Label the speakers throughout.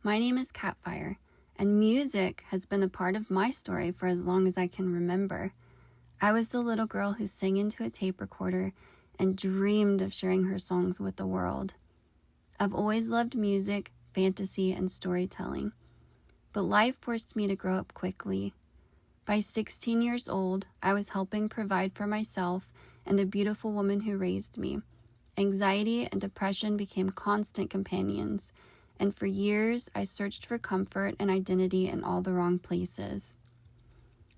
Speaker 1: My name is Katfire, and music has been a part of my story for as long as I can remember. I was the little girl who sang into a tape recorder and dreamed of sharing her songs with the world. I've always loved music, fantasy, and storytelling, but life forced me to grow up quickly. By 16 years old, I was helping provide for myself and the beautiful woman who raised me. Anxiety and depression became constant companions, and for years I searched for comfort and identity in all the wrong places.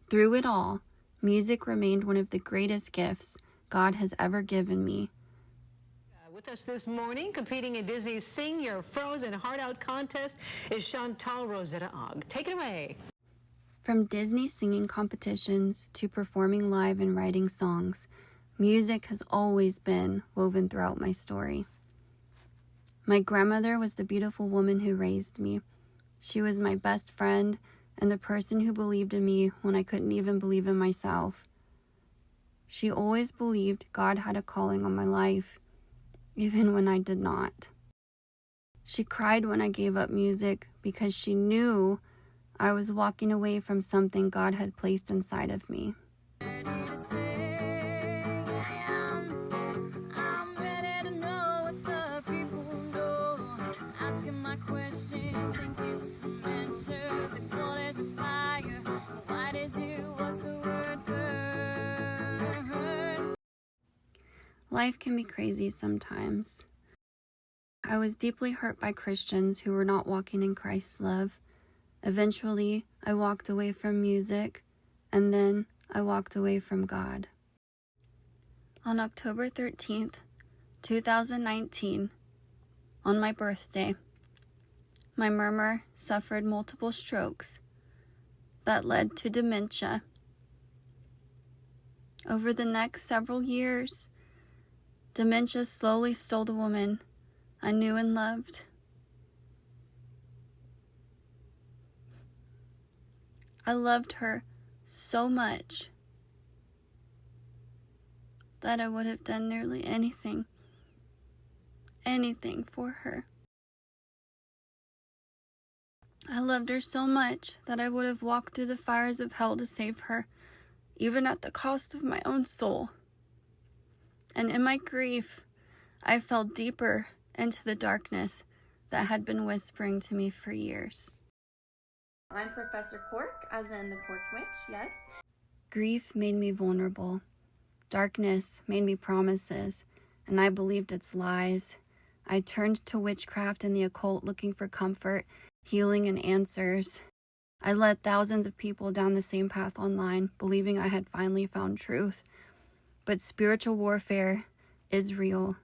Speaker 1: Through it all, music remained one of the greatest gifts God has ever given me.
Speaker 2: With us this morning, competing in Disney's Sing Your Frozen Heart Out contest, is Chantal Rosetta Ogg. Take it away.
Speaker 1: From Disney singing competitions to performing live and writing songs, music has always been woven throughout my story. My grandmother was the beautiful woman who raised me. She was my best friend and the person who believed in me when I couldn't even believe in myself. She always believed God had a calling on my life, even when I did not. She cried when I gave up music because she knew I was walking away from something God had placed inside of me. Life can be crazy sometimes. I was deeply hurt by Christians who were not walking in Christ's love. Eventually, I walked away from music, and then I walked away from God. On October 13th, 2019, on my birthday, my Murmur suffered multiple strokes that led to dementia. Over the next several years, dementia slowly stole the woman I knew and loved. I loved her so much that I would have done nearly anything for her. I loved her so much that I would have walked through the fires of hell to save her, even at the cost of my own soul. And in my grief, I fell deeper into the darkness that had been whispering to me for years.
Speaker 3: I'm Professor Cork, as in the Cork Witch, yes.
Speaker 1: Grief made me vulnerable. Darkness made me promises, and I believed its lies. I turned to witchcraft and the occult looking for comfort, healing, and answers. I led thousands of people down the same path online, believing I had finally found truth. But spiritual warfare is real.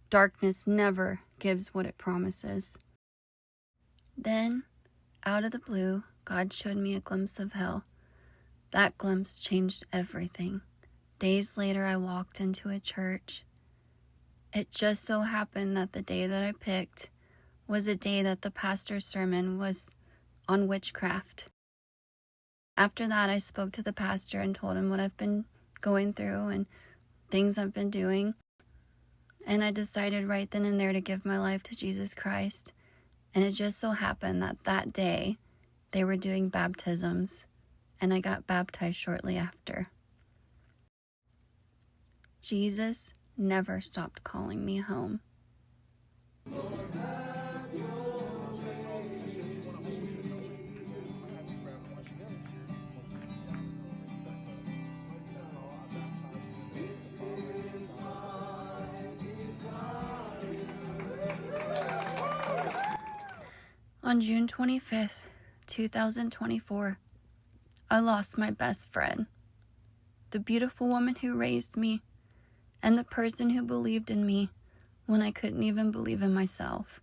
Speaker 1: Darkness never gives what it promises. Then, out of the blue, God showed me a glimpse of hell. That glimpse changed everything. Days later, I walked into a church. It just so happened that the day that I picked was a day that the pastor's sermon was on witchcraft. After that, I spoke to the pastor and told him what I've been going through and things I've been doing. And I decided right then and there to give my life to Jesus Christ. And it just so happened that that day, they were doing baptisms, and I got baptized shortly after. Jesus never stopped calling me home. On June 25th, 2024, I lost my best friend, the beautiful woman who raised me, and the person who believed in me when I couldn't even believe in myself.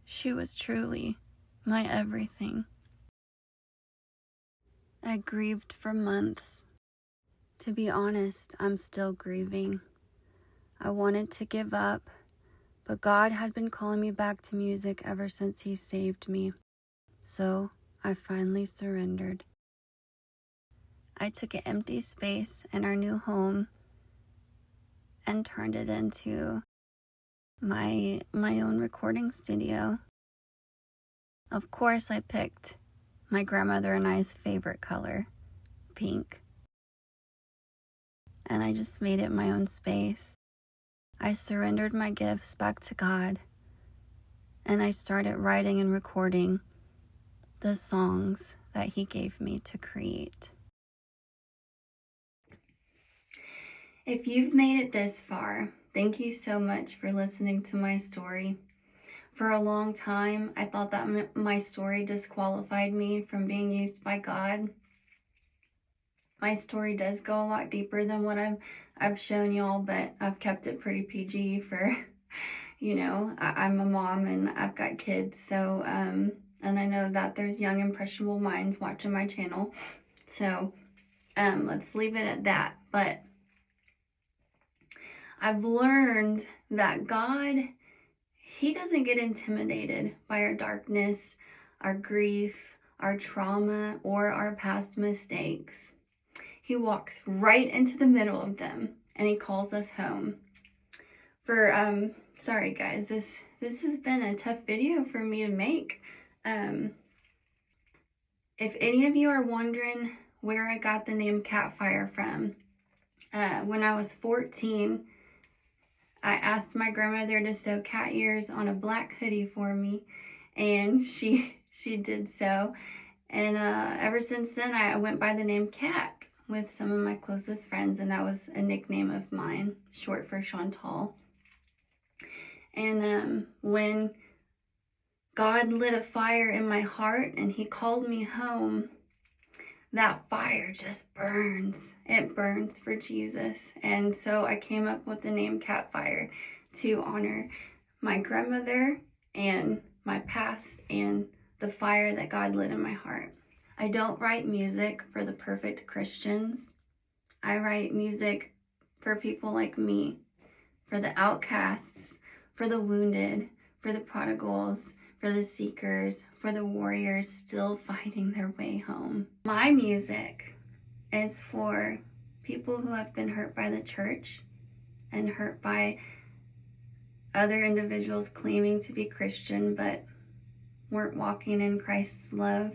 Speaker 1: She was truly my everything. I grieved for months. To be honest, I'm still grieving. I wanted to give up, but God had been calling me back to music ever since He saved me. So I finally surrendered. I took an empty space in our new home and turned it into my own recording studio. Of course, I picked my grandmother and I's favorite color, pink. And I just made it my own space. I surrendered my gifts back to God, and I started writing and recording the songs that He gave me to create. If you've made it this far, thank you so much for listening to my story. For a long time, I thought that my story disqualified me from being used by God. My story does go a lot deeper than what I've shown y'all, but I've kept it pretty PG for, I'm a mom and I've got kids, so, and I know that there's young, impressionable minds watching my channel, so, let's leave it at that. But I've learned that God, He doesn't get intimidated by our darkness, our grief, our trauma, or our past mistakes. He walks right into the middle of them, and He calls us home. Sorry guys, this has been a tough video for me to make. If any of you are wondering where I got the name Katfire from, when I was 14, I asked my grandmother to sew cat ears on a black hoodie for me, and she did so. And ever since then, I went by the name Kat with some of my closest friends, and that was a nickname of mine, short for Chantal. And when God lit a fire in my heart and He called me home, that fire just burns. It burns for Jesus. And so I came up with the name Katfire to honor my grandmother and my past and the fire that God lit in my heart. I don't write music for the perfect Christians. I write music for people like me, for the outcasts, for the wounded, for the prodigals, for the seekers, for the warriors still fighting their way home. My music is for people who have been hurt by the church and hurt by other individuals claiming to be Christian but weren't walking in Christ's love.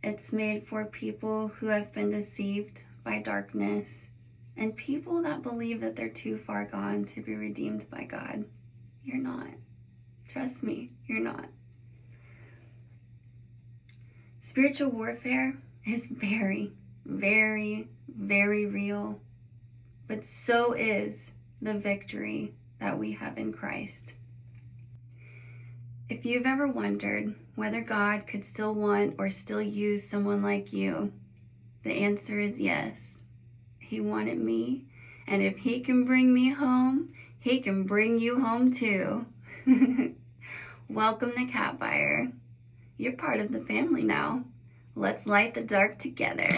Speaker 1: It's made for people who have been deceived by darkness and people that believe that they're too far gone to be redeemed by God. You're not. Trust me, you're not. Spiritual warfare is very, very, very real, but so is the victory that we have in Christ. If you've ever wondered whether God could still want or still use someone like you, the answer is yes. He wanted me, and if He can bring me home, He can bring you home too. Welcome to Katfire. You're part of the family now. Let's light the dark together.